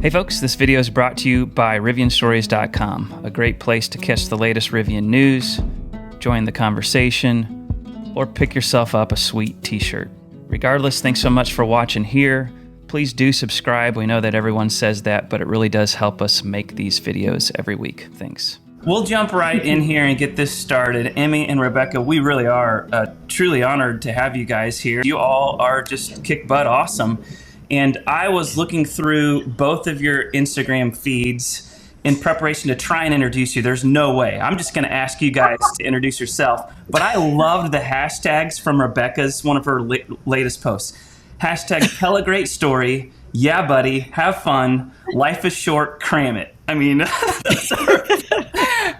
Hey folks, this video is brought to you by RivianStories.com, a great place to catch the latest Rivian news, join the conversation, or pick yourself up a sweet t-shirt. Regardless, thanks so much for watching here. Please do subscribe. We know that everyone says that, but it really does help us make these videos every week. Thanks. We'll jump right in here and get this started. Emme and Rebecca, we really are truly honored to have you guys here. You all are just kick butt awesome. And I was looking through both of your Instagram feeds in preparation to try and introduce you. There's no way. I'm just going to ask you guys to introduce yourself. But I loved the hashtags from Rebecca's, one of her latest posts. Hashtag tell a great story. Yeah, buddy. Have fun. Life is short. Cram it. I mean, that's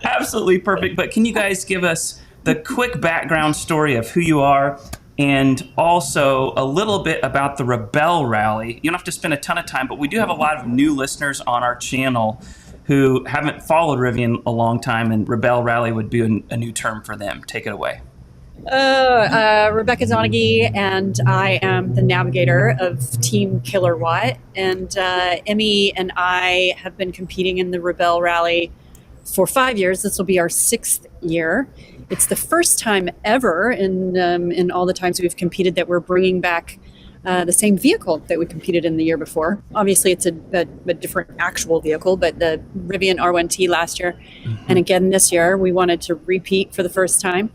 absolutely perfect. But can you guys give us the quick background story of who you are? And also a little bit about the Rebelle Rally. You don't have to spend a ton of time, but we do have a lot of new listeners on our channel who haven't followed Rivian a long time, and Rebelle Rally would be a new term for them. Take it away. Rebecca Donaghe, and I am the navigator of Team Kilowatt. And Emme and I have been competing in the Rebelle Rally for 5 years. This will be our 6th year. It's the first time ever in all the times we've competed that we're bringing back the same vehicle that we competed in the year before. Obviously, it's a different actual vehicle, but the Rivian R1T last year, and again this year, we wanted to repeat for the first time.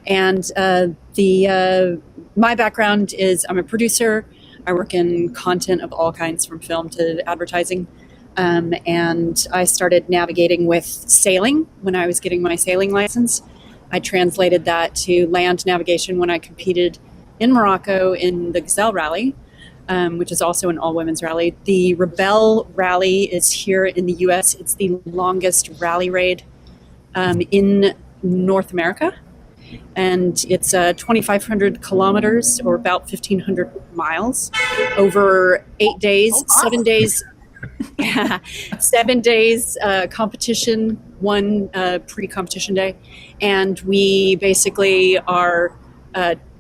And my background is I'm a producer. I work in content of all kinds, from film to advertising. And I started navigating with sailing when I was getting my sailing license. I translated that to land navigation when I competed in Morocco in the Gazelle Rally, which is also an all-women's rally. The Rebelle Rally is here in the U.S. It's the longest rally raid in North America. And it's 2,500 kilometers, or about 1,500 miles, over 8 days, 7 days. 7 days competition, one pre-competition day, and we basically are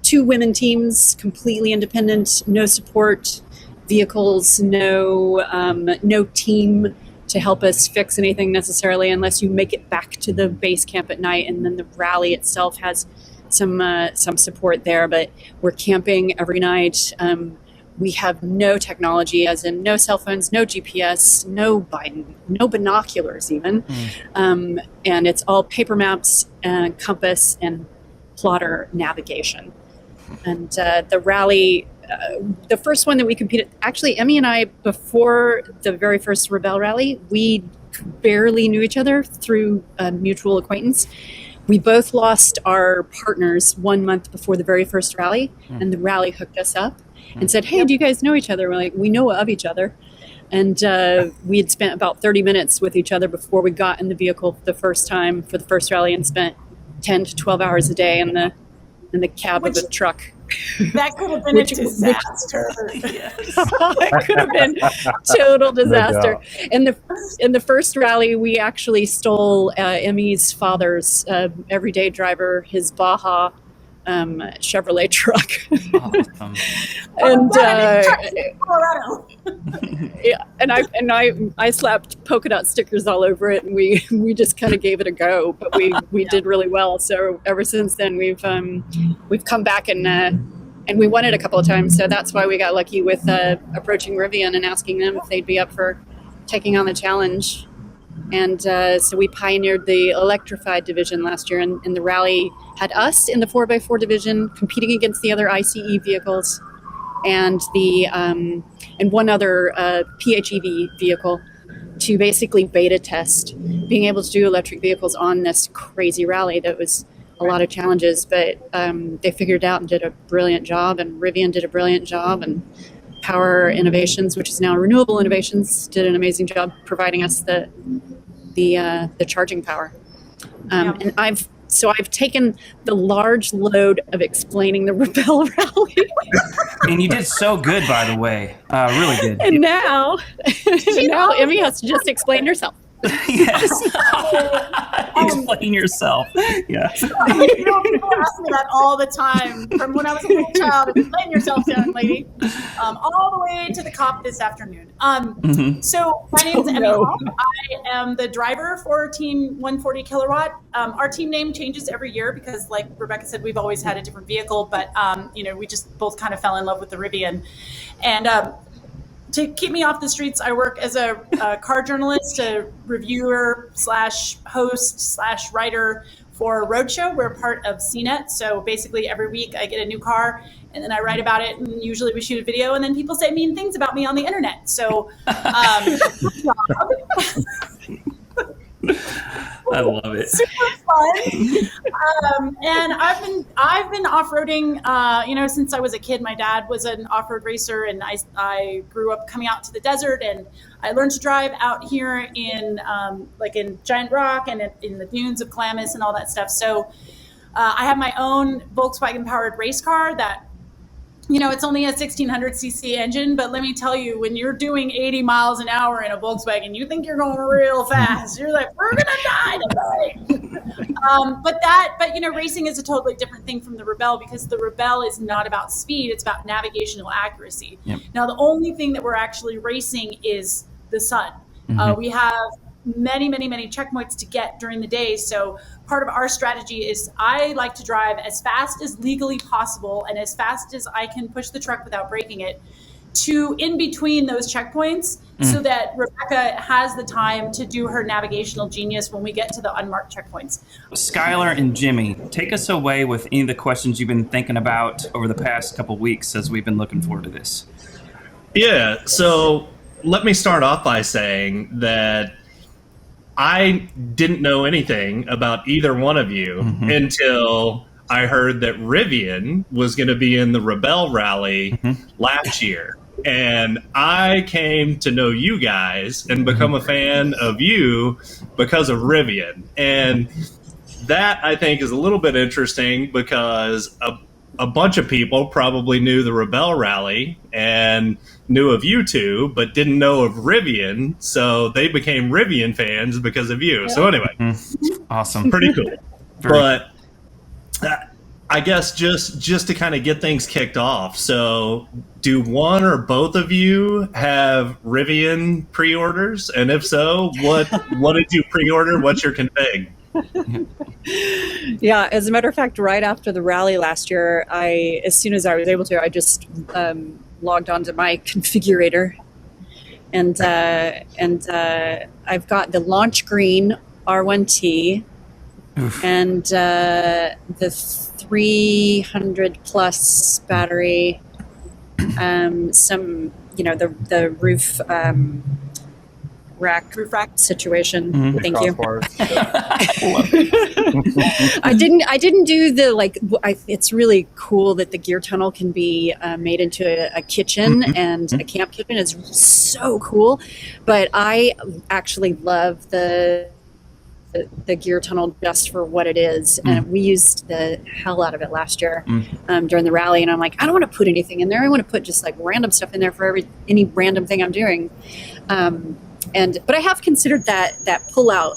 2 women teams, completely independent, no support vehicles, no team to help us fix anything necessarily, unless you make it back to the base camp at night. And then the rally itself has some support there, but we're camping every night. We have no technology, as in no cell phones, no GPS, no binoculars even. And it's all paper maps, compass, and plotter navigation. And the rally, the first one that we competed, actually, Emme and I, before the very first Rebelle Rally, we barely knew each other through a mutual acquaintance. We both lost our partners 1 month before the very first rally, and the rally hooked us up and said, hey, do you guys know each other? We're like, we know of each other. And we had spent about 30 minutes with each other before we got in the vehicle the first time for the first rally, and spent 10 to 12 hours a day in the cab of a truck. That could have been a disaster. It could have been total disaster. In the first rally, we actually stole Emme's father's everyday driver, his Baja Chevrolet truck. Awesome. And Colorado. yeah, and I slapped polka dot stickers all over it, and we just kind of gave it a go, but we did really well. So ever since then, we've come back and we won it a couple of times. So that's why we got lucky with approaching Rivian and asking them if they'd be up for taking on the challenge. And so we pioneered the electrified division last year, and the rally had us in the 4x4 division competing against the other ICE vehicles and and one other PHEV vehicle to basically beta test being able to do electric vehicles on this crazy rally that was a lot of challenges, but they figured it out and did a brilliant job, and Rivian did a brilliant job, and Power Innovations, which is now Renewable Innovations, did an amazing job providing us the charging power. And I've taken the large load of explaining the Rebelle Rally. And you did so good, by the way. Really good. And now Emme has to just explain herself. Yes. Explain yourself. Yeah. People ask me that all the time from when I was a little child. Explain yourself, young lady. All the way to the cop this afternoon. So my name is Emme. I am the driver for Team 140 Kilowatt. Our team name changes every year because, like Rebecca said, we've always had a different vehicle, but we just both kind of fell in love with the Rivian. And to keep me off the streets, I work as a car journalist, a reviewer / host / writer for Roadshow. We're part of CNET. So basically every week I get a new car and then I write about it, and usually we shoot a video and then people say mean things about me on the internet. So I love it. Super fun. And I've been off-roading, since I was a kid. My dad was an off-road racer, and I grew up coming out to the desert, and I learned to drive out here in Giant Rock and in the dunes of Klamath and all that stuff. So I have my own Volkswagen-powered race car that, it's only a 1600cc engine, but let me tell you, when you're doing 80 miles an hour in a Volkswagen, you think you're going real fast. You're like, we're going to die tonight. But racing is a totally different thing from the Rebelle, because the Rebelle is not about speed. It's about navigational accuracy. Yep. Now, the only thing that we're actually racing is the sun. We have many, many, many checkpoints to get during the day. So part of our strategy is I like to drive as fast as legally possible and as fast as I can push the truck without breaking it to in between those checkpoints so that Rebecca has the time to do her navigational genius when we get to the unmarked checkpoints. Skylar and Jimmy, take us away with any of the questions you've been thinking about over the past couple of weeks as we've been looking forward to this. Yeah, so let me start off by saying that I didn't know anything about either one of you until I heard that Rivian was going to be in the Rebelle Rally last year. And I came to know you guys and become a fan of you because of Rivian. And that, I think, is a little bit interesting because a bunch of people probably knew the Rebelle Rally and knew of you two, but didn't know of Rivian, so they became Rivian fans because of you. So anyway, awesome, pretty cool. But I guess just to kind of get things kicked off, so do one or both of you have Rivian pre-orders? And if so, what did you pre-order? What's your config? Yeah, as a matter of fact, right after the rally last year, as soon as I was able to, I just logged onto my configurator, and I've got the launch green R1T and the 300 plus battery, the roof rack situation. Thank you. I didn't do the it's really cool that the gear tunnel can be made into a kitchen and a camp kitchen. Is so cool, but I actually love the gear tunnel just for what it is, and we used the hell out of it last year during the rally. And I'm like, I don't want to put anything in there. I want to put just like random stuff in there for any random thing I'm doing. But I have considered that pull out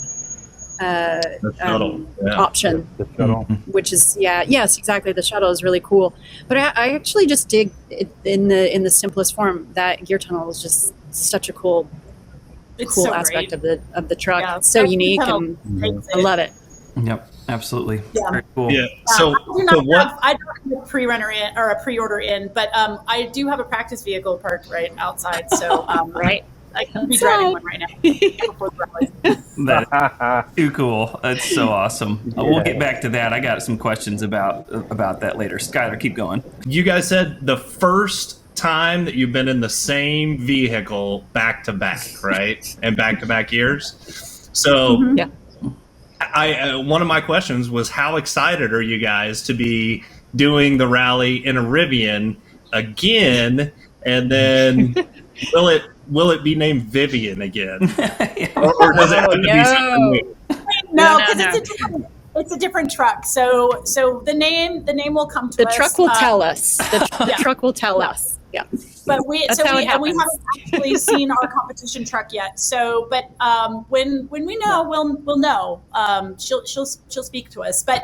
option, the shuttle, which is yes, exactly. The shuttle is really cool, but I actually just dig it in the simplest form. That gear tunnel is just such a cool aspect of the truck. Yeah, it's so unique, and I love it. Yep, absolutely. Yeah. Very cool. Yeah. I don't have a pre-runner in or a pre-order in, but I do have a practice vehicle parked right outside. So right. I can be driving one right now. Before the rally. That's too cool. That's so awesome. We'll get back to that. I got some questions about that later. Skylar, keep going. You guys said the first time that you've been in the same vehicle back to back, right? And back to back years. So one of my questions was, how excited are you guys to be doing the rally in a Rivian again? And then will it be named Vivian again? or does it have to be something new? No, because it's a different truck. So the name will come to us. The truck will tell us. The truck will tell us. Yeah. But we That's how it and we happens. haven't actually seen our competition truck yet. So, but when we know, we'll know. She'll speak to us. But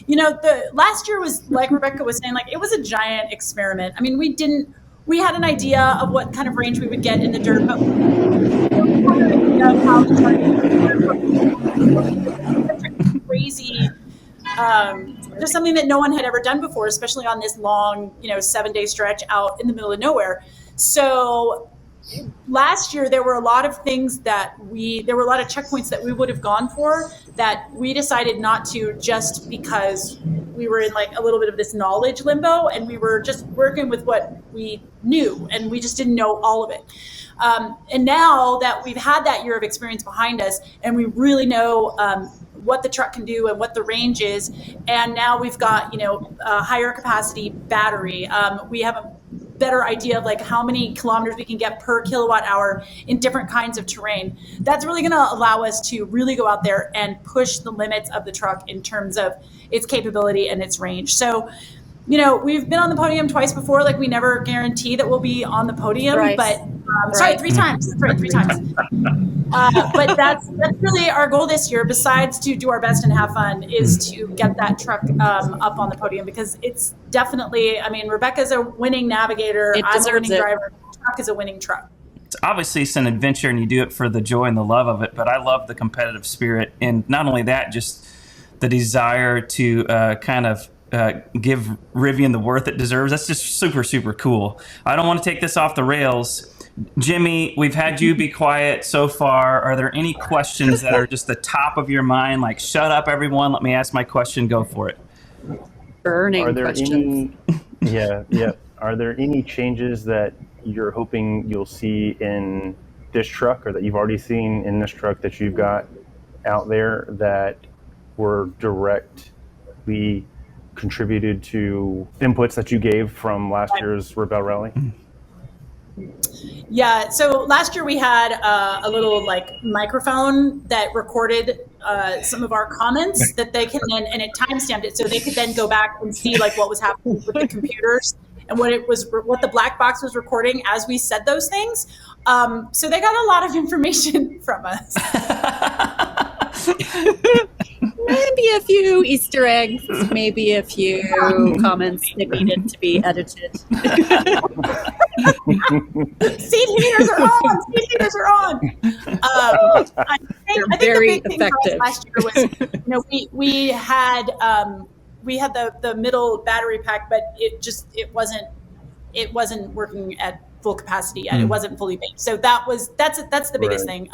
the last year was, like Rebecca was saying, like it was a giant experiment. I mean, we had an idea of what kind of range we would get in the dirt, but we didn't have an idea of how the truck crazy. Just something that no one had ever done before, especially on this long, 7-day stretch out in the middle of nowhere. So last year there were a lot of things there were a lot of checkpoints that we would have gone for that we decided not to, just because we were in like a little bit of this knowledge limbo, and we were just working with what we knew, and we just didn't know all of it. And now that we've had that year of experience behind us, and we really know what the truck can do and what the range is, and now we've got a higher capacity battery. We have a better idea of like how many kilometers we can get per kilowatt hour in different kinds of terrain. That's really going to allow us to really go out there and push the limits of the truck in terms of its capability and its range. So, we've been on the podium twice before. Like, we never guarantee that we'll be on the podium, Right. but sorry, 3 times. That's right, 3 times. But that's really our goal this year, besides to do our best and have fun, is to get that truck up on the podium, because it's definitely, Rebecca's a winning navigator. It I'm a deserves winning it. driver. The truck is a winning truck. Obviously, it's an adventure, and you do it for the joy and the love of it. But I love the competitive spirit, and not only that, just the desire to give Rivian the worth it deserves. That's just super, super cool. I don't want to take this off the rails. Jimmy, we've had you be quiet so far. Are there any questions that are just the top of your mind? Like, shut up, everyone. Let me ask my question. Go for it. Burning Are there questions. yeah. Are there any changes that you're hoping you'll see in this truck, or that you've already seen in this truck that you've got out there, that were directly contributed to inputs that you gave from last year's Rebelle Rally? Yeah, so last year we had a little microphone that recorded some of our comments that they can then, and it timestamped it, so they could then go back and see what was happening with the computers and what the black box was recording as we said those things. So they got a lot of information from us. Maybe a few Easter eggs, maybe a few comments that needed to be edited. Seat heaters are on. Seat heaters are on. I think very the big thing for us effective. last year was, we had the middle battery pack, but it wasn't working at full capacity yet. It wasn't fully baked. So that's the biggest thing.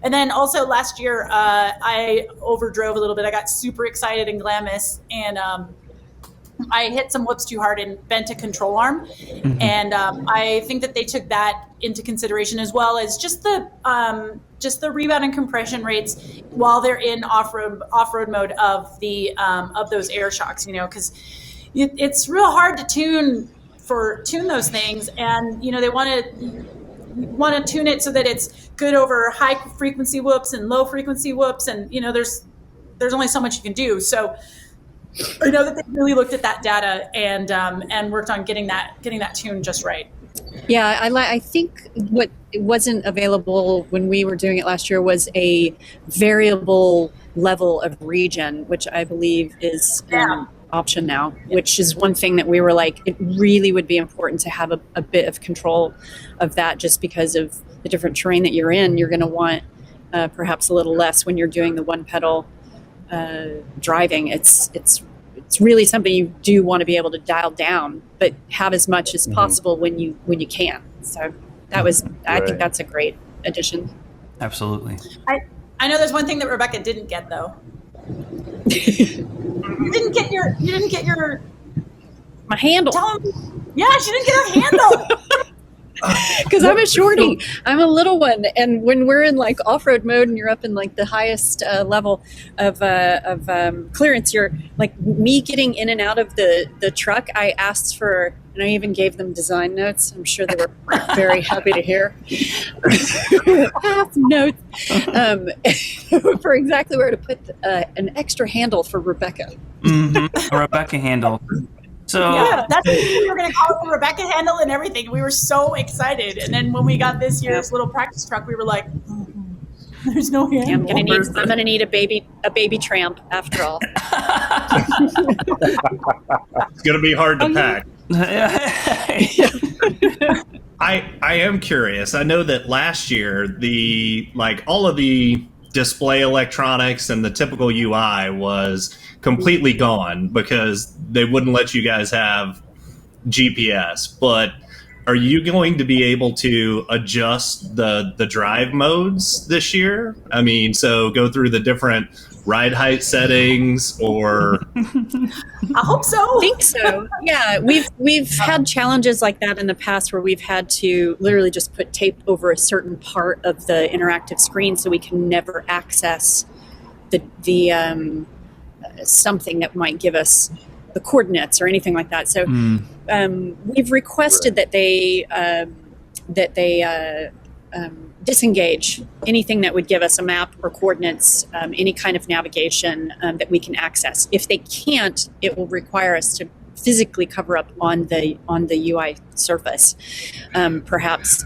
And then also last year, I overdrove a little bit. I got super excited and glamorous, and I hit some whoops too hard and bent a control arm. And I think that they took that into consideration, as well as just the rebound and compression rates while they're in off-road mode of those air shocks, because it's real hard to tune those things, and they want to tune it so that it's good over high frequency whoops and low frequency whoops, and there's only so much you can do. So I know that they really looked at that data and worked on getting that tune just right. Yeah, I think what wasn't available when we were doing it last year was a variable level of regen, which I believe is an option now, which is one thing that we were like, it really would be important to have a bit of control of that, just because of the different terrain that you're in. You're going to want perhaps a little less when you're doing the one pedal driving. It's really something you do want to be able to dial down, but have as much as possible when you can. So I think that's a great addition. Absolutely. I know there's one thing that Rebecca didn't get, though. You didn't get your My handle. Yeah, she didn't get her handle. Because I'm a shorty. I'm a little one. And when we're in off-road mode and you're up in the highest level of clearance, you're me getting in and out of the truck. I asked for, and I even gave them design notes. I'm sure they were very happy to hear. Half notes for exactly where to put an extra handle for Rebecca. A Rebecca handle. So Yeah, that's what we were going to call it, the Rebecca handle and everything. We were so excited. And then when we got this year's little practice truck, we were like, there's no handle. Yeah, I'm gonna need a baby tramp after all. It's going to be hard to pack. I am curious. I know that last year all of the display electronics and the typical UI was completely gone because they wouldn't let you guys have GPS. But are you going to be able to adjust the drive modes this year? I mean, so go through the different ride height settings, or I hope so. I think so. Yeah, we've had challenges like that in the past where we've had to literally just put tape over a certain part of the interactive screen so we can never access the something that might give us the coordinates or anything like that. So we've requested that they disengage anything that would give us a map or coordinates, any kind of navigation that we can access. If they can't, it will require us to physically cover up on the UI surface, perhaps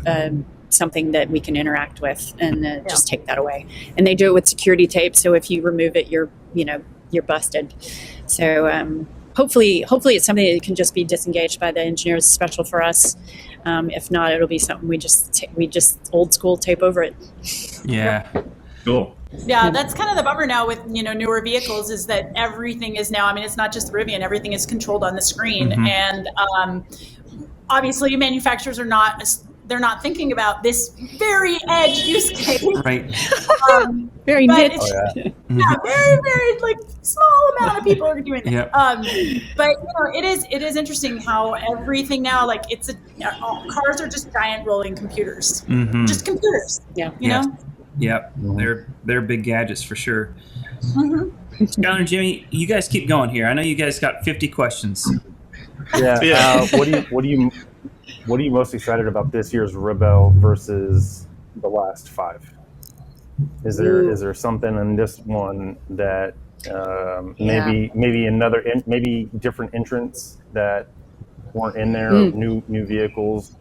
something that we can interact with, and just take that away. And they do it with security tape, so if you remove it, you're busted. So hopefully it's something that can just be disengaged by the engineers, special for us. If not, it'll be something we just old school tape over it. Yeah. cool. Yeah, that's kind of the bummer now with newer vehicles, is that everything is now, I mean, it's not just the Rivian, everything is controlled on the screen. Mm-hmm. And obviously manufacturers they're not thinking about this very edge use case. Right. Very but niche. it's, yeah, very, very small amount of people are doing that. Yep. But it is interesting how everything now, cars are just giant rolling computers. Mm-hmm. Just computers. Yeah. You know? Yep. They're big gadgets for sure. Mm-hmm. Skylar and Jimmy, you guys keep going here. I know you guys got 50 questions. Yeah. What are you most excited about this year's Rebelle versus the last 5? Is there something in this one that maybe different entrants that weren't in there, new vehicles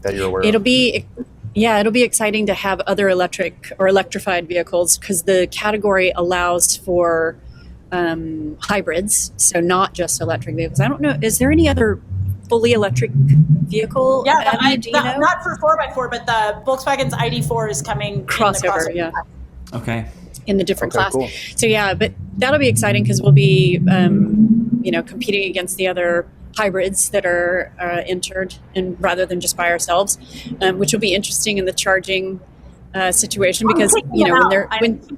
that you're aware of? It'll be exciting to have other electric or electrified vehicles, because the category allows for hybrids, so not just electric vehicles. I don't know, is there any other fully electric vehicle? Yeah, Abby, not for 4x4, but the Volkswagen's ID4 is coming. Crossover, in the crossover. yeah. Okay. In the different class. Cool. So yeah, but that'll be exciting because we'll be, competing against the other hybrids that are entered, and rather than just by ourselves, which will be interesting in the charging situation, because I'm kicking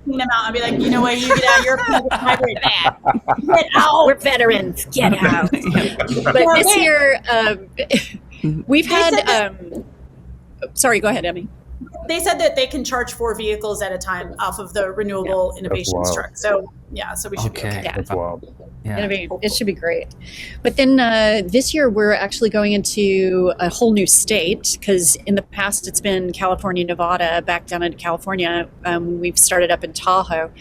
them out. I'll be like, you know what, you get out, you're a hybrid. Get out. We're veterans. Get out. But this year, we've had. Sorry, go ahead, Emmy. They said that they can charge 4 vehicles at a time off of the renewable innovations truck. So we should be okay. Yeah. That's wild. Yeah. It should be great. But then this year we're actually going into a whole new state, because in the past it's been California, Nevada, back down into California. We've started up in Tahoe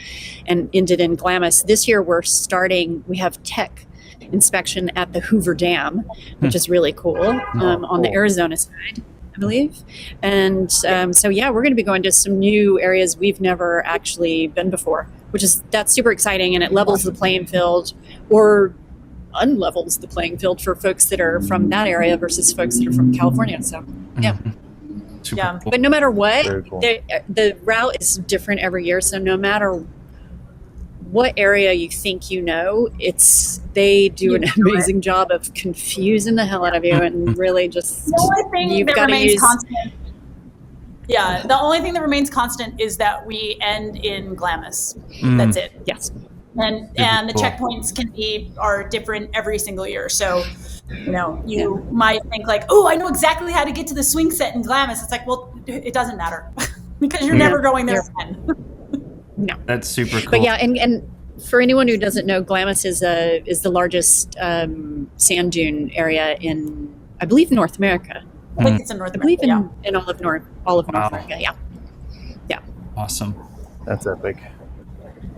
and ended in Glamis. This year we have tech inspection at the Hoover Dam, which is really cool, on the Arizona side, I believe. And we're going to be going to some new areas we've never actually been before, that's super exciting, and it levels the playing field, or unlevels the playing field for folks that are from that area versus folks that are from California. So yeah. Super Yeah. cool. But no matter what, Cool. the route is different every year. So no matter what area you think they do an amazing job of confusing the hell out of you, and really just the only thing you've that got to remains use. constant. Yeah, the only thing that remains constant is that we end in Glamis. That's it. Yes. And the cool. checkpoints are different every single year. So, you might think oh, I know exactly how to get to the swing set in Glamis. It's like, well, it doesn't matter because you're never going there again. No. That's super cool. But yeah, and for anyone who doesn't know, Glamis is the largest sand dune area in, I believe, North America. I think it's in North I believe America. in all of North Wow. America. Yeah. Awesome. That's epic.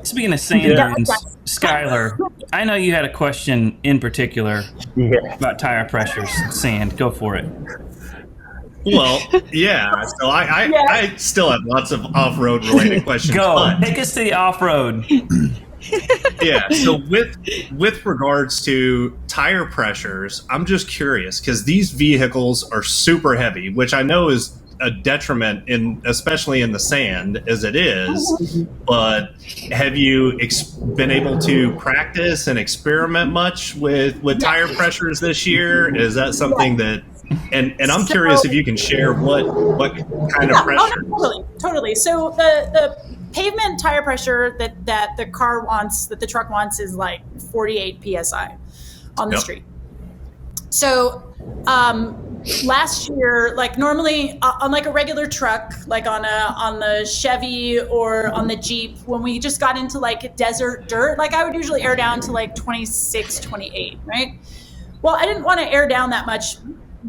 Speaking of sand dunes, Skylar, I know you had a question in particular about tire pressures, sand. Go for it. Well, yeah. So I still have lots of off-road related questions. Go. Take us to the off-road. Yeah. So with regards to tire pressures, I'm just curious because these vehicles are super heavy, which I know is a detriment especially in the sand as it is. But have you been able to practice and experiment much with tire pressures this year? Is that something that and I'm curious if you can share what kind of pressure? Oh, no, totally. So the pavement tire pressure that the truck wants is like 48 psi on the street. So last year, like normally on like a regular truck, like on the Chevy or on the Jeep, when we just got into like desert dirt, like I would usually air down to like 26, 28, right? Well, I didn't want to air down that much,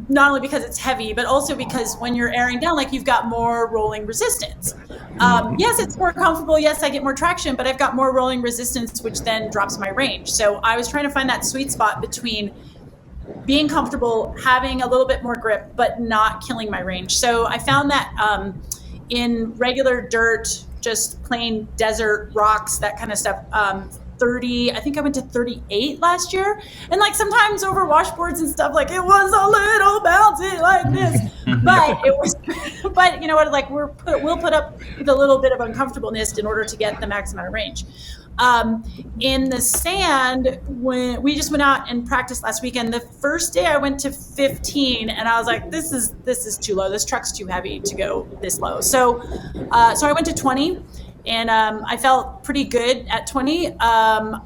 not only because it's heavy, but also because when you're airing down, like you've got more rolling resistance. Yes, it's more comfortable. Yes, I get more traction, but I've got more rolling resistance, which then drops my range. So I was trying to find that sweet spot between being comfortable, having a little bit more grip, but not killing my range. So I found that in regular dirt, just plain desert rocks, that kind of stuff, 30, I think I went to 38 last year. And like sometimes over washboards and stuff, like it was a little bouncy like this, but it was, but you know what, like we'll put up with a little bit of uncomfortableness in order to get the max amount of range. In the sand, when we just went out and practiced last weekend, the first day I went to 15 and I was like, this is too low. This truck's too heavy to go this low. So I went to 20 and I felt pretty good at 20. I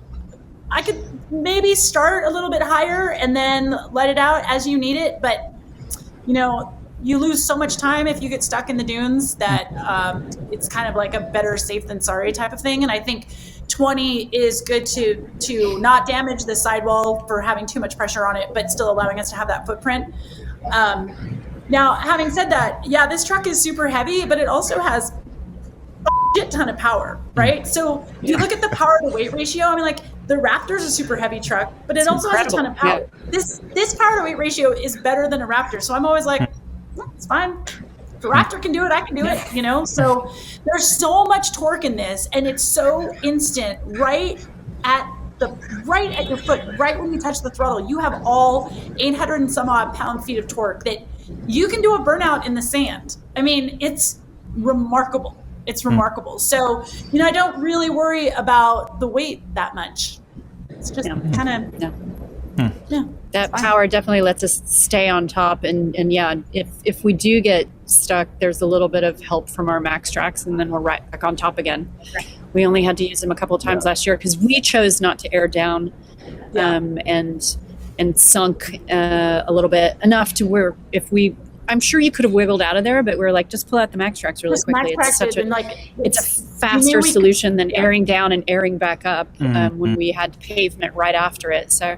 could maybe start a little bit higher and then let it out as you need it. But, you know, you lose so much time if you get stuck in the dunes that it's kind of like a better safe than sorry type of thing. And I think 20 is good to not damage the sidewall for having too much pressure on it, but still allowing us to have that footprint. Now, having said that, yeah, this truck is super heavy, but it also has a shit ton of power, right? So if you look at the power to weight ratio, I mean, like the Raptor's a super heavy truck, but it also has a ton of power. Yeah. This power to weight ratio is better than a Raptor. So I'm always like, it's fine. If the Raptor can do it, I can do it, you know? So there's so much torque in this, and it's so instant, right at your foot, right when you touch the throttle. You have all 800 and some odd pound-feet of torque that you can do a burnout in the sand. I mean, it's remarkable. It's remarkable. So, you know, I don't really worry about the weight that much. It's just kind of, that power definitely lets us stay on top. And yeah, if we do get stuck, there's a little bit of help from our max tracks, and then we're right back on top again. Right. We only had to use them a couple of times last year because we chose not to air down, and sunk a little bit, enough to where I'm sure you could have wiggled out of there, but we're like, just pull out the max tracks really quickly. It's a faster solution than airing down and airing back up when we had pavement right after it. So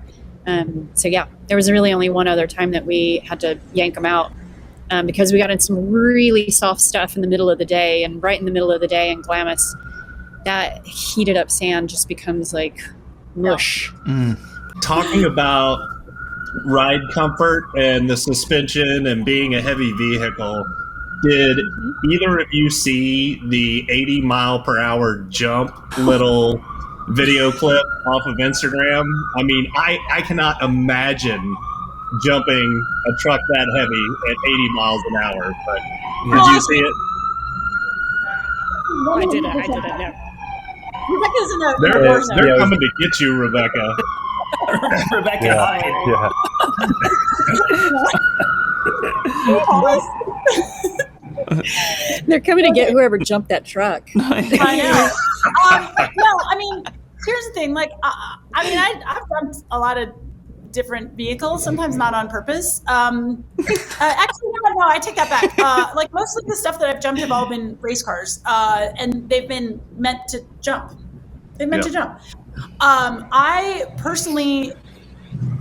yeah, there was really only one other time that we had to yank them out because we got in some really soft stuff in the middle of the day, and right in the middle of the day in Glamis, that heated up sand just becomes like mush. Talking about ride comfort and the suspension and being a heavy vehicle, did either of you see the 80 mile per hour jump little video clip off of Instagram? I mean, I cannot imagine jumping a truck that heavy at 80 miles an hour, but did you see it? I didn't know. Rebecca's in a they're coming to get you, Rebecca. Rebecca. They're coming to get whoever jumped that truck. I know. No, I mean, here's the thing. Like, I've jumped a lot of different vehicles, sometimes not on purpose. Actually, no, I take that back. Like most of the stuff that I've jumped have all been race cars, and they've been meant to jump. They're meant to jump. I personally,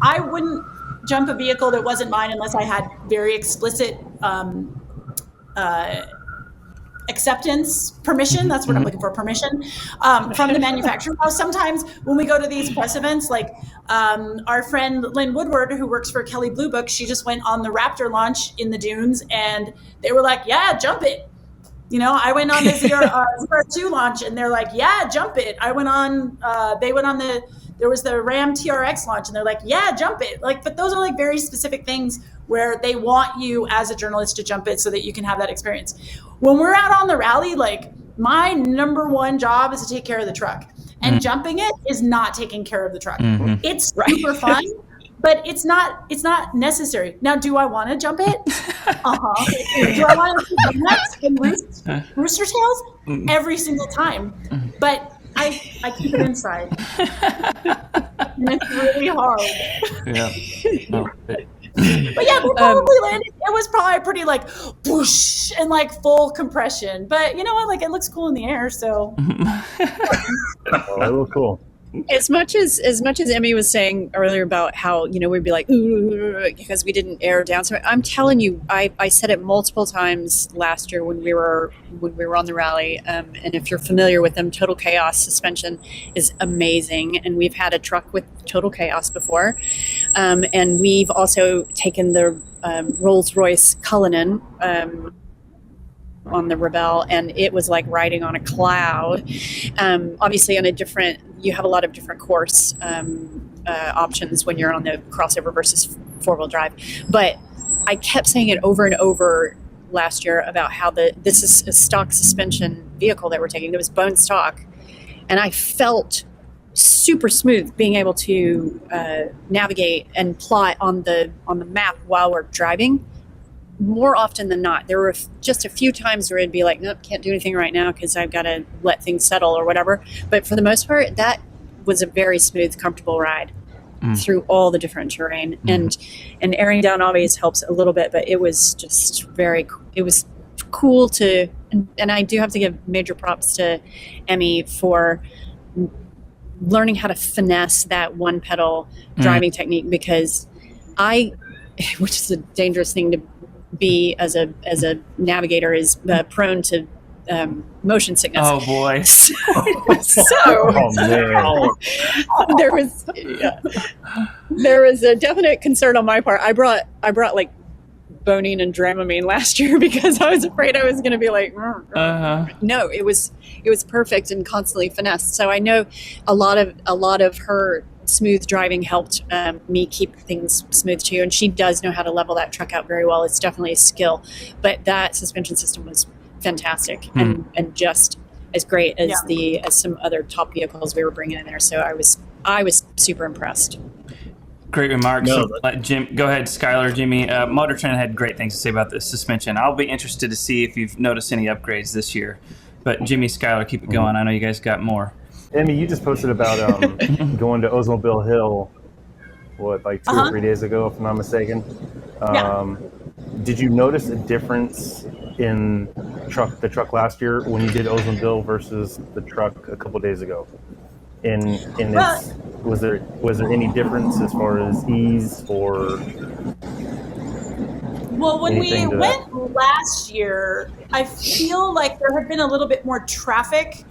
I wouldn't jump a vehicle that wasn't mine unless I had very explicit acceptance, permission. That's what I'm looking for, permission from the manufacturer. Now, sometimes when we go to these press events, like our friend Lynn Woodward, who works for Kelley Blue Book, she just went on the Raptor launch in the dunes, and they were like, yeah, jump it. You know, I went on the ZR2 launch, and they're like, yeah, jump it. I went on, there was the Ram TRX launch, and they're like, yeah, jump it. Like, but those are like very specific things where they want you as a journalist to jump it so that you can have that experience. When we're out on the rally, like, my number one job is to take care of the truck, and jumping it is not taking care of the truck. It's super fun, but it's not necessary. Now, do I want to jump it? Do I want to do nuts and rooster tails every single time? But I keep it inside. And it's really hard. Yeah. But yeah, they probably landed. It was probably pretty like whoosh and like full compression. But you know what? Like, it looks cool in the air. So Oh, it looked cool. As much as Emmy was saying earlier about how, you know, we'd be like, ooh, because we didn't air down. So I'm telling you, I said it multiple times last year when we were on the rally. And if you're familiar with them, Total Chaos suspension is amazing. And we've had a truck with Total Chaos before. And we've also taken the Rolls-Royce Cullinan on the Rebelle, and it was like riding on a cloud. Obviously you have a lot of different course options when you're on the crossover versus four-wheel drive. But I kept saying it over and over last year about how this is a stock suspension vehicle that we're taking. It was bone stock, and I felt super smooth being able to navigate and plot on the map while we're driving. More often than not, there were just a few times where it'd be like, nope, can't do anything right now because I've got to let things settle or whatever. But for the most part, that was a very smooth, comfortable ride through all the different terrain. And airing down always helps a little bit, but it was just it was cool to, and I do have to give major props to Emmy for learning how to finesse that one pedal driving technique, because which is a dangerous thing to be as a navigator, is prone to motion sickness. Oh boy. So Oh, man. there was a definite concern on my part. I brought like Bonine and Dramamine last year because I was afraid I was going to be like, no, it was perfect and constantly finessed. So I know a lot of her smooth driving helped me keep things smooth too, and she does know how to level that truck out very well. It's definitely a skill, but that suspension system was fantastic and just as great as some other top vehicles we were bringing in there. So I was super impressed. Great remarks. Jim, go ahead, Skylar. Jimmy, Motor Trend had great things to say about the suspension. I'll be interested to see if you've noticed any upgrades this year. But Jimmy, Skylar, keep it going. I know you guys got more. Emmy, you just posted about going to Oldsmobile Hill, like 2 or 3 days ago, if I'm not mistaken. Did you notice a difference in the truck last year when you did Oldsmobile versus the truck a couple days ago? Was there any difference as far as ease or? Well, when we went last year, I feel like there had been a little bit more traffic.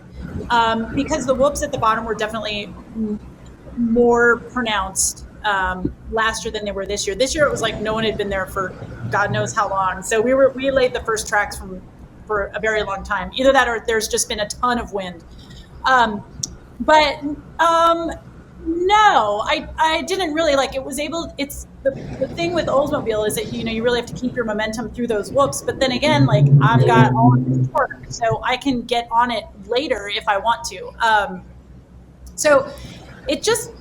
Because the whoops at the bottom were definitely more pronounced last year than they were this year. This year it was like no one had been there for God knows how long. So we laid the first tracks for a very long time. Either that or there's just been a ton of wind. No, I didn't really like it. It's the thing with Oldsmobile is that, you know, you really have to keep your momentum through those whoops. But then again, like, I've got all of this torque, so I can get on it later if I want to. So it just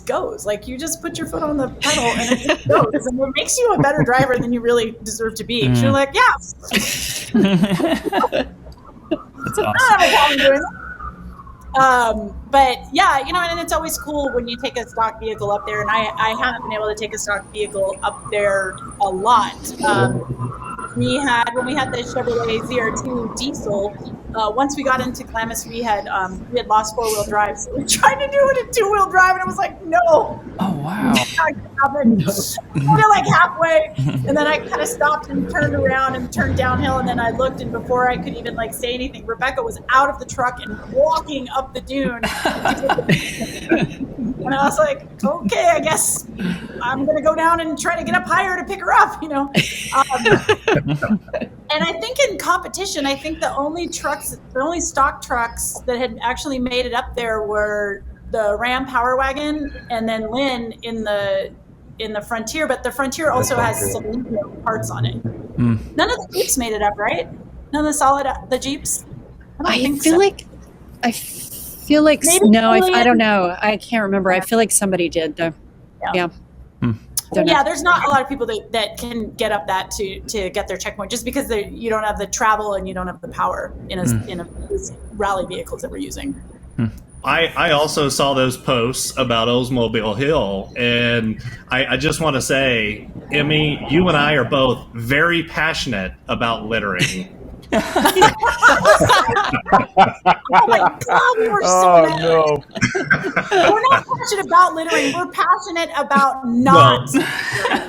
goes. Like, you just put your foot on the pedal and it just goes. And it makes you a better driver than you really deserve to be. You're like, yeah. That's awesome. I don't have a problem doing it. But yeah, you know, and it's always cool when you take a stock vehicle up there, and I haven't been able to take a stock vehicle up there a lot. when we had the Chevrolet ZR2 diesel, once we got into Glamis, we had lost 4-wheel drive. So we tried to do it in 2-wheel drive, and it was like, no. Oh, wow. We were like halfway, and then I kind of stopped and turned around and turned downhill, and then I looked, and before I could even like say anything, Rebecca was out of the truck and walking up the dune. And I was like, okay, I guess I'm going to go down and try to get up higher to pick her up, you know. And I think in competition, I think the only stock trucks that had actually made it up there were the Ram Power Wagon and then Lynn in the Frontier. But the Frontier also has some parts on it. None of the Jeeps made it up, right? None of the Jeeps? I feel like no, I don't know. I can't remember. I feel like somebody did though. Yeah. Yeah, there's not a lot of people that can get up that to get their checkpoint just because you don't have the travel and you don't have the power in these rally vehicles that we're using. I also saw those posts about Oldsmobile Hill, and I just want to say, Emmy, you and I are both very passionate about littering. Oh my God, we're so mad. No. We're not passionate about littering. We're passionate about not.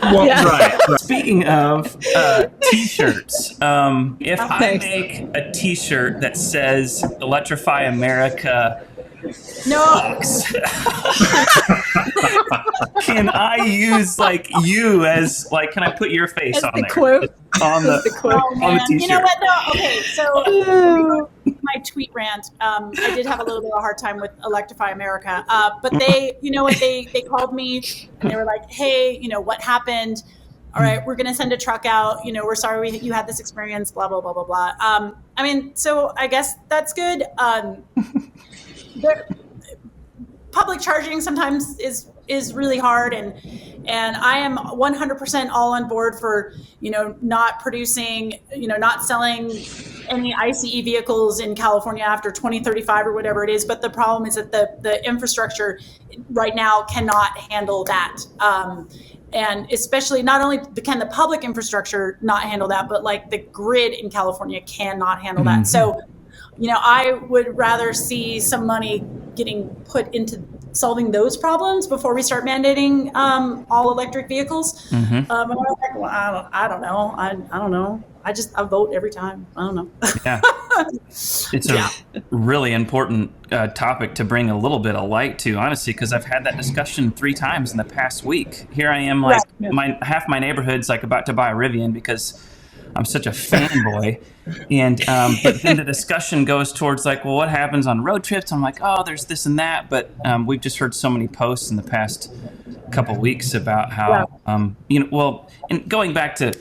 Right. Speaking of T-shirts, if I make a T-shirt that says "Electrify America," sucks. Can I use you as can I put your face as on the there? quote? On the T-shirt. You know what? No. Okay. So my tweet rant. I did have a little bit of a hard time with Electrify America. But they, you know what? They called me and they were like, "Hey, what happened? All right, we're going to send a truck out. We're sorry you had this experience. Blah blah blah blah blah." So I guess that's good. Public charging sometimes is really hard, and I am 100% all on board for not producing, not selling any ICE vehicles in California after 2035 or whatever it is. But the problem is that the infrastructure right now cannot handle that. And especially not only can the public infrastructure not handle that, but the grid in California cannot handle that. So I would rather see some money getting put into solving those problems before we start mandating all electric vehicles. And I was like, well, I don't know. I don't know. I vote every time. I don't know. Yeah. It's a really important topic to bring a little bit of light to, honestly, because I've had that discussion 3 times in the past week. Here I am, half my neighborhood's about to buy a Rivian because I'm such a fanboy. And but then the discussion goes towards well, what happens on road trips? I'm like, oh, there's this and that. But we've just heard so many posts in the past couple weeks about how, and going back to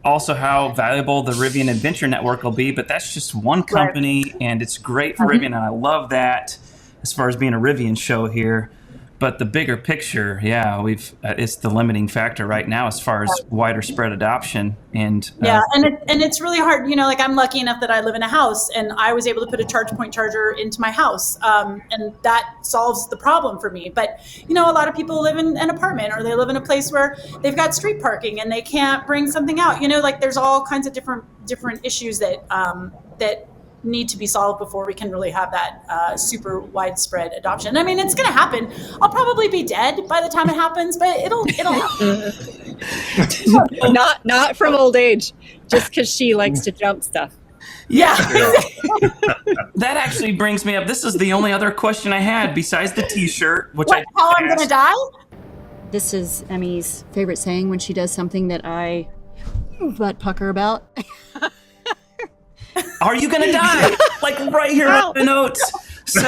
also how valuable the Rivian Adventure Network will be. But that's just one company, and it's great for Rivian, and I love that as far as being a Rivian show here. But the bigger picture, it's the limiting factor right now as far as wider spread adoption. And it's really hard. I'm lucky enough that I live in a house, and I was able to put a charge point charger into my house, and that solves the problem for me. But a lot of people live in an apartment, or they live in a place where they've got street parking and they can't bring something out. There's all kinds of different issues that need to be solved before we can really have that super widespread adoption. I mean, it's going to happen. I'll probably be dead by the time it happens, but it'll happen. not from old age, just because she likes to jump stuff. Yeah. That actually brings me up. This is the only other question I had besides the T-shirt, which how I'm going to die? This is Emmy's favorite saying when she does something that I butt pucker about. Are you gonna die? Right here on the notes. So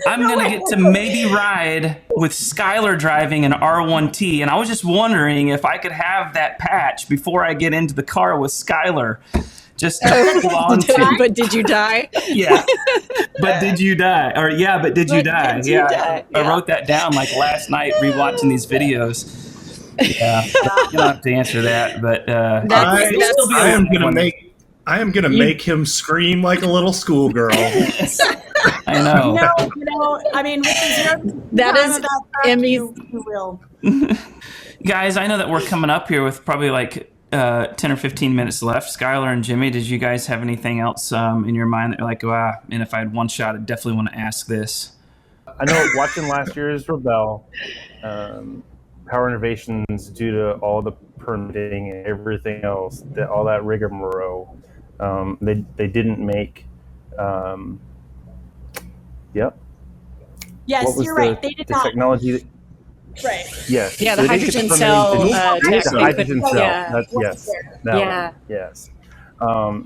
I'm gonna get to maybe ride with Skylar driving an R1T, and I was just wondering if I could have that patch before I get into the car with Skylar. Just to hold on to. But did you die? Yeah. But did you die? Or but did you die? I wrote that down last night rewatching these videos. Yeah, you don't have to answer that, but I am gonna make him scream like a little schoolgirl. I know. I mean, with the zero, that is Emmy's. You will. Guys, I know that we're coming up here with probably like 10 or 15 minutes left. Skylar and Jimmy, did you guys have anything else in your mind that you're like, and if I had one shot, I'd definitely want to ask this? I know watching last year's Rebelle, Power Innovations, due to all the permitting and everything else, all that rigmarole, they didn't make. Yep. Yes, you're right. They did the not. technology. Right. Yes. Yeah, the They didn't hydrogen get the cell. permitting to- Tech, the hydrogen cell. Yeah. That's, yes. That Yeah. one. Yes.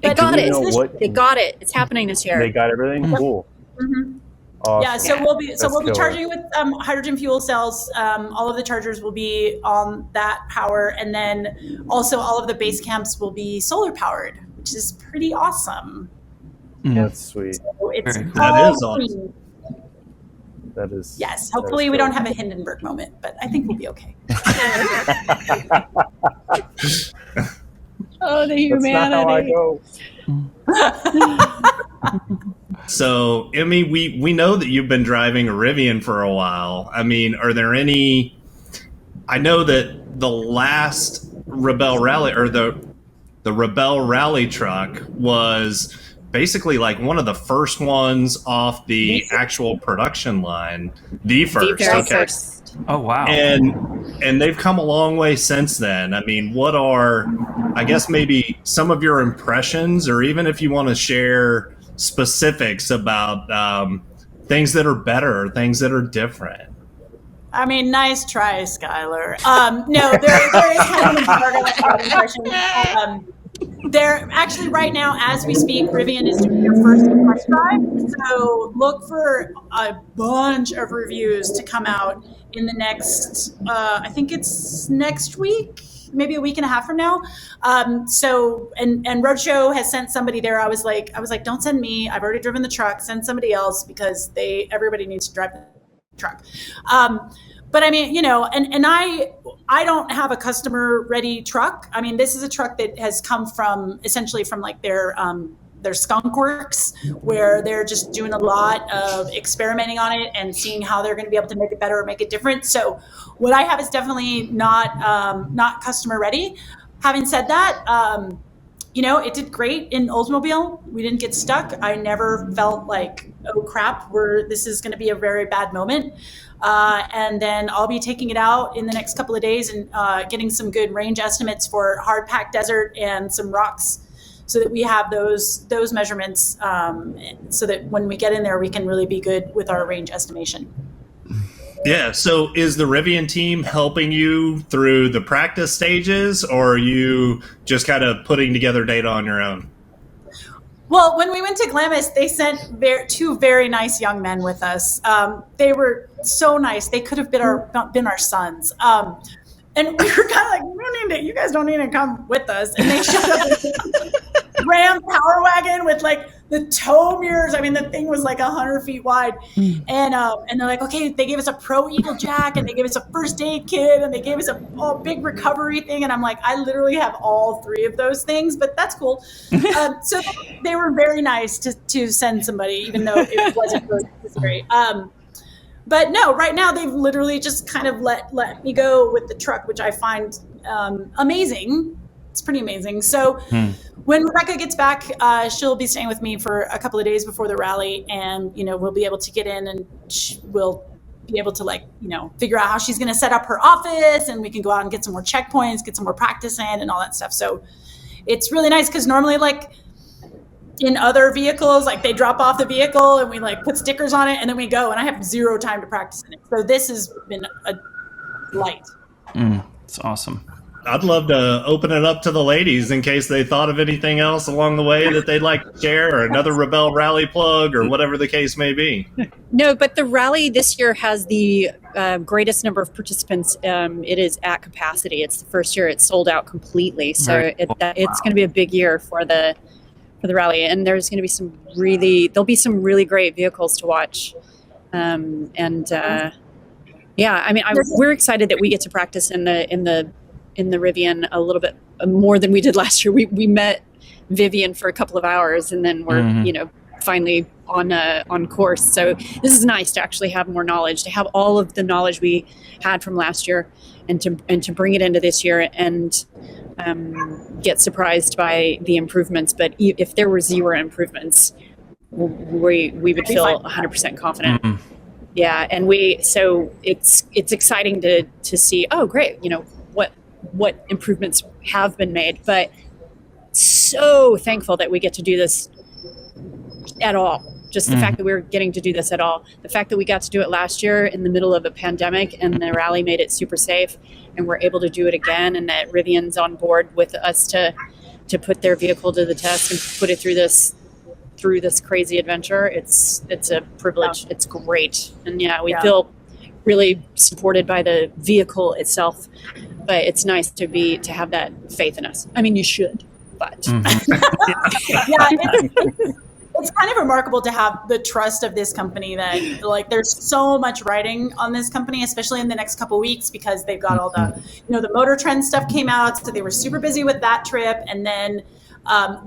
They got do it. you know what They got it. It's happening this year. they got everything? Cool. Mm-hmm. Awesome. Yeah, so we'll be killer. charging with hydrogen fuel cells. All of the chargers will be on that power, and then also all of the base camps will be solar powered, which is pretty awesome. That's sweet. So it's That is awesome. green. That is. Yes. Hopefully, we don't have a Hindenburg moment, but I think we'll be okay. Oh, the That's not how I humanity. go. So, Emmy, we know that you've been driving a Rivian for a while. I mean, are there any? I know that the last Rebelle Rally, or the Rebelle Rally truck, was basically like one of the first ones off the actual production line. The first. very Okay. first. Oh, wow. And they've come a long way since then. I mean, what are, I guess, maybe some of your impressions, or even if you want to share specifics about things that are better or things that are different? I mean, nice try, Skylar. No, there is kind of an impression. They're actually right now, as we speak, Rivian is doing their first test drive. So look for a bunch of reviews to come out in the next, I think it's next week, maybe a week and a half from now. So Roadshow has sent somebody there. I was like, don't send me. I've already driven the truck. Send somebody else, because everybody needs to drive the truck. But I mean, and I don't have a customer ready truck. I mean, this is a truck that has come from essentially from like their skunk works, where they're just doing a lot of experimenting on it and seeing how they're going to be able to make it better or make it different. So what I have is definitely not customer ready. Having said that, it did great in Oldsmobile. We didn't get stuck. I never felt like, oh crap, this is going to be a very bad moment. And then I'll be taking it out in the next couple of days and getting some good range estimates for hard packed desert and some rocks, so that we have those measurements, so that when we get in there, we can really be good with our range estimation. Yeah. So is the Rivian team helping you through the practice stages, or are you just kind of putting together data on your own? Well, when we went to Glamis, they sent two very nice young men with us. They were so nice. They could have been our sons. And we were kind of like, you guys don't need to come with us. And they showed up with a Ram Power Wagon with like the tow mirrors. I mean, the thing was like 100 feet wide. And they're like, okay, they gave us a Pro Eagle jack, and they gave us a first aid kit, and they gave us a big recovery thing. And I'm like, I literally have all three of those things, but that's cool. So they were very nice to send somebody, even though it wasn't really great. But no, right now they've literally just kind of let me go with the truck, which I find amazing. It's pretty amazing. So when Rebecca gets back, she'll be staying with me for a couple of days before the rally, and we'll be able to get in, and we'll be able to figure out how she's going to set up her office, and we can go out and get some more checkpoints, get some more practice in, and all that stuff. So it's really nice, because normally in other vehicles, they drop off the vehicle and we put stickers on it and then we go, and I have zero time to practice in it. So this has been a delight. It's awesome. I'd love to open it up to the ladies in case they thought of anything else along the way that they'd like to share, or another Rebelle Rally plug, or whatever the case may be. No, but the rally this year has the greatest number of participants. It is at capacity. It's the first year it's sold out completely. So it's going to be a big year for the rally, and there's going to be there'll be some really great vehicles to watch. We're excited that we get to practice in the Rivian a little bit more than we did last year. We met Vivian for a couple of hours, and then we're finally on course. So this is nice to actually have more knowledge, to have all of the knowledge we had from last year, and to bring it into this year and get surprised by the improvements. But if there were 0 improvements, we would feel 100% confident. Mm-hmm. Yeah, and so it's exciting to see. Oh, great! What improvements have been made, but so thankful that we get to do this at all. Just the fact that we're getting to do this at all. The fact that we got to do it last year in the middle of a pandemic, and the rally made it super safe, and we're able to do it again, and that Rivian's on board with us to put their vehicle to the test and put it through this crazy adventure. It's a privilege. It's great. And we feel really supported by the vehicle itself, but it's nice to have that faith in us. I mean, you should, but it's kind of remarkable to have the trust of this company that, like, there's so much writing on this company, especially in the next couple of weeks, because they've got all the, the Motor Trend stuff came out. So they were super busy with that trip. And then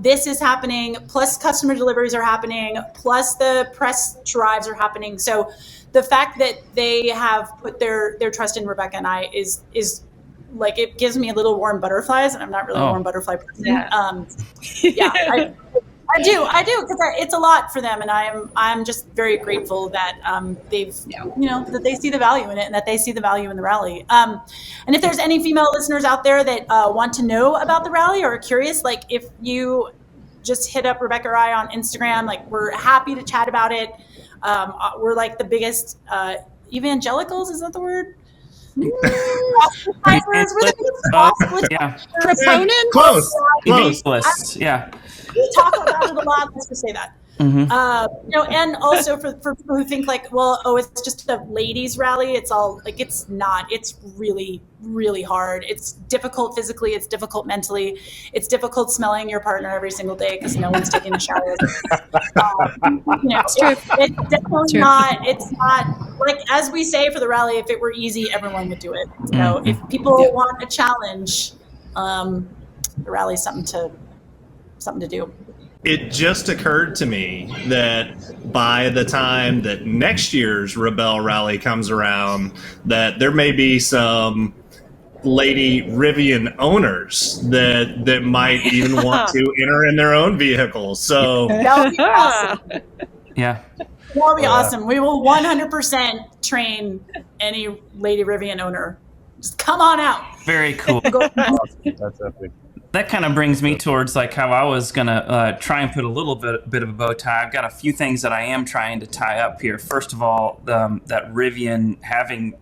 this is happening, plus customer deliveries are happening, plus the press drives are happening. So the fact that they have put their trust in Rebecca and I is like, it gives me a little warm butterflies, and I'm not really a warm butterfly person. I do, because it's a lot for them, and I'm just very grateful that they've, that they see the value in it, and that they see the value in the rally. And if there's any female listeners out there that want to know about the rally or are curious, like, if you just hit up Rebecca or I on Instagram, like, we're happy to chat about it. We're like the biggest evangelicals, is that the word? Proponents? Close. Yeah. We talk about it a lot. Let's just say that. And also for people who think like, it's just a ladies' rally. It's all like, it's not. It's really, really hard. It's difficult physically. It's difficult mentally. It's difficult smelling your partner every single day because no one's taking a shower. It's true. It's definitely not. It's not like, as we say for the rally, if it were easy, everyone would do it. So if people want a challenge, the rally is something to do. It just occurred to me that by the time that next year's Rebelle Rally comes around, that there may be some lady Rivian owners that might even want to enter in their own vehicles. So that would be awesome. Yeah. That would be awesome. We will 100% train any lady Rivian owner. Just come on out. Very cool. That's epic. That kind of brings me towards like how I was going to try and put a little bit of a bow tie. I've got a few things that I am trying to tie up here. First of all, that Rivian having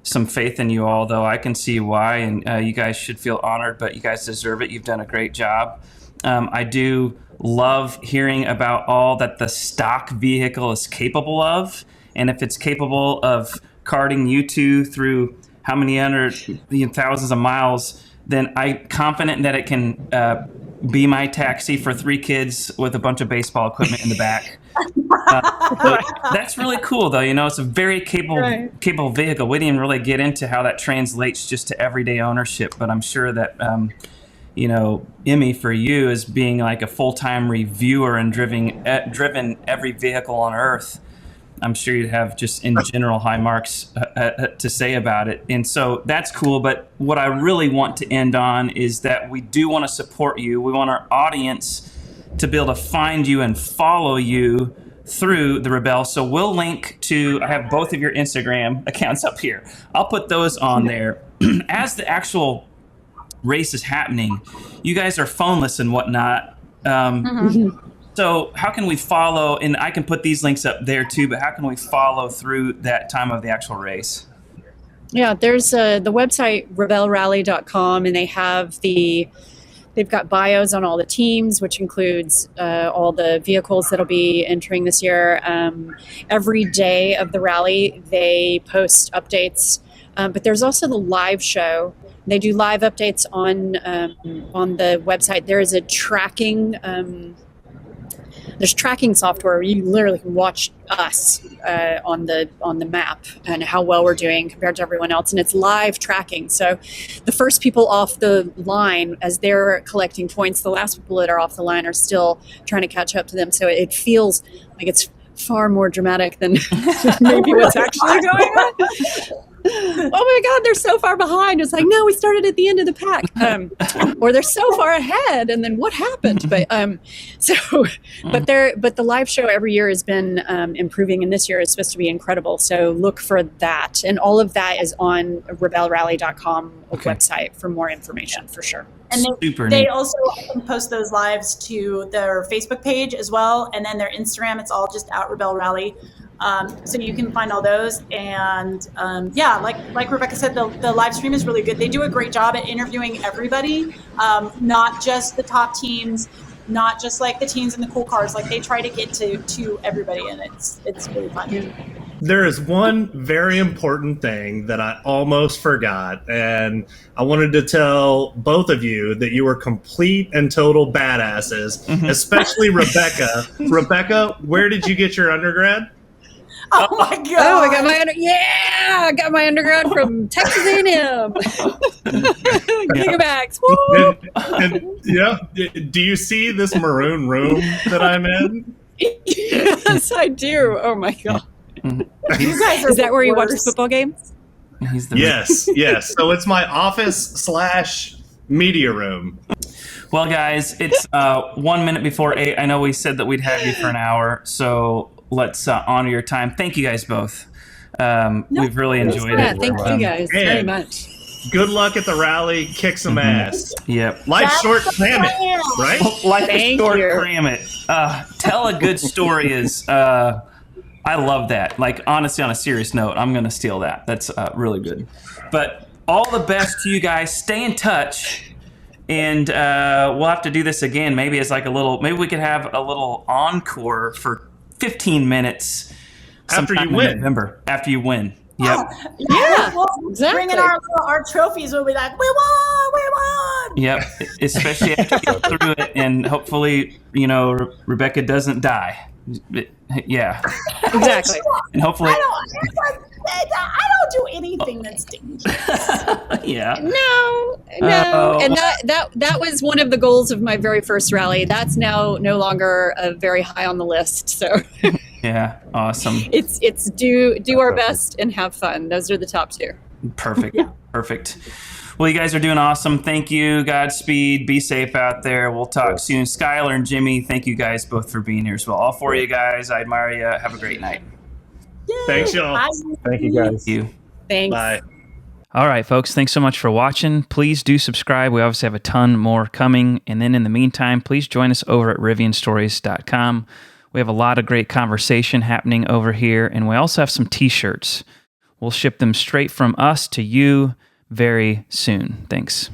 some faith in you all, though I can see why, and you guys should feel honored, but you guys deserve it. You've done a great job. I do love hearing about all that the stock vehicle is capable of, and if it's capable of carting you two through how many thousands of miles, then I'm confident that it can be my taxi for 3 kids with a bunch of baseball equipment in the back. That's really cool, though. It's a very capable vehicle. We didn't really get into how that translates just to everyday ownership, but I'm sure that, Emmy, for you, as being like a full-time reviewer and driven every vehicle on Earth, I'm sure you'd have just in general high marks to say about it. And so that's cool. But what I really want to end on is that we do want to support you. We want our audience to be able to find you and follow you through the Rebelle. So we'll link to, I have both of your Instagram accounts up here. I'll put those on there. As the actual race is happening, you guys are phoneless and whatnot. So how can we follow, and I can put these links up there too, but how can we follow through that time of the actual race? Yeah, there's the website rebellerally.com, and they've got bios on all the teams, which includes all the vehicles that'll be entering this year. Every day of the rally, they post updates, but there's also the live show. They do live updates on the website. There is a tracking there's tracking software where you literally can watch us on the map and how well we're doing compared to everyone else, and it's live tracking. So the first people off the line, as they're collecting points, the last people that are off the line are still trying to catch up to them. So it feels like it's far more dramatic than maybe what's actually going on. Oh my God, they're so far behind. It's like, no, we started at the end of the pack, or they're so far ahead, and then what happened? But but the live show every year has been improving, and this year is supposed to be incredible. So look for that, and all of that is on rebellerally.com website for more information for sure. And Super they neat. also post those lives to their Facebook page as well, and then their Instagram. It's all just at Rebelle Rally. So you can find all those. And yeah, like Rebecca said, the live stream is really good. They do a great job at interviewing everybody, not just the top teams, not just like the teams in the cool cars. Like they try to get to everybody, and it's really fun. There is one very important thing that I almost forgot, and I wanted to tell both of you that you were complete and total badasses, especially Rebecca. Rebecca, where did you get your undergrad? Oh my God! Oh, I got my undergrad from Texas A&M. Gigabags. Woo! Yeah. Do you see this maroon room that I'm in? Yes, I do. Oh my God. You guys are Is that where you watch worst. football games? Yes. So it's my office / media room. Well, guys, it's 1 minute before 8. I know we said that we'd have you for an hour, so let's honor your time. Thank you guys both. We've really enjoyed Yeah, it. thank you guys very much. Good luck at the rally. Kick some ass. Yep. Life's That's short, the cram it. plan. Right? Life is Thank short, you. cram it. Tell a good story is, I love that. Like, honestly, on a serious note, I'm going to steal that. That's really good. But all the best to you guys. Stay in touch. And we'll have to do this again. Maybe it's like maybe we could have a little encore for 15 minutes. After you sometime in win. November. After you win. Yep. Yeah, We'll exactly. bring in our trophies. We'll be like, we won. Yep. Especially after you get through it, and hopefully, Rebecca doesn't die. Yeah. Exactly. And hopefully, I don't do anything that's dangerous. yeah. No. Oh. And that was one of the goals of my very first rally. That's now no longer very high on the list. So Yeah. Awesome. it's do our best and have fun. Those are the top two. Perfect. Perfect. Well, you guys are doing awesome. Thank you. Godspeed. Be safe out there. We'll talk soon. Skylar and Jimmy, thank you guys both for being here as well. All four of you guys, I admire you. Have a great night. Yay. Thanks, y'all. Bye. Thank you, guys. Thank you. Thanks. Bye. All right, folks, thanks so much for watching. Please do subscribe. We obviously have a ton more coming. And then in the meantime, please join us over at rivianstories.com. We have a lot of great conversation happening over here, and we also have some t-shirts. We'll ship them straight from us to you very soon. Thanks.